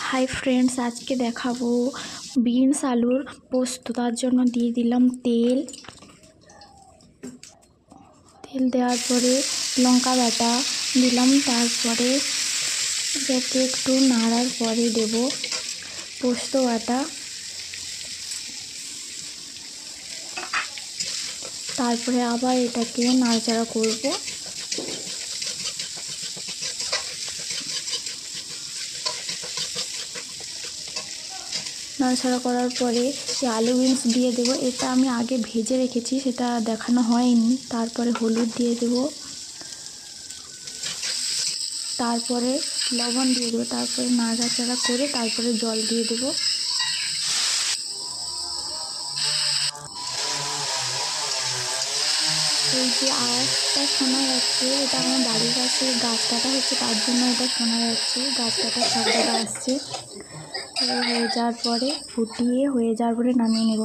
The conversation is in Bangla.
হাই ফ্রেন্ডস, আজকে দেখাবো বিনস আলুর পোস্ত। তার জন্য দিয়ে দিলাম তেল দেওয়ার পরে লঙ্কা বাটা দিলাম, তারপরে যাতে একটু নাড়ার পরে দেব পোস্ত বাটা, তারপরে আবার এটাকে নাড়াচাড়া করব। নাড়াচাড়া করার পরে আলু বিনস দিয়ে দেব। এটা আমি আগে ভেজে রেখেছি, সেটা দেখানো হয়নি। তারপরে হলুদ দিয়ে দেব, তারপরে লবণ দিয়ে দেবো, তারপরে নাড়াচাড়া করে তারপরে জল দিয়ে দেব। এই যে আওয়াজটা শোনা যাচ্ছে, এটা আমার বাড়ির কাছে গাছ কাটা হচ্ছে, তার জন্য এটা শোনা যাচ্ছে, গাছ কাটার শব্দটা আসছে। হয়ে যাওয়ার পরে ফুটিয়ে হয়ে যাওয়ার পরে নামিয়ে নেব।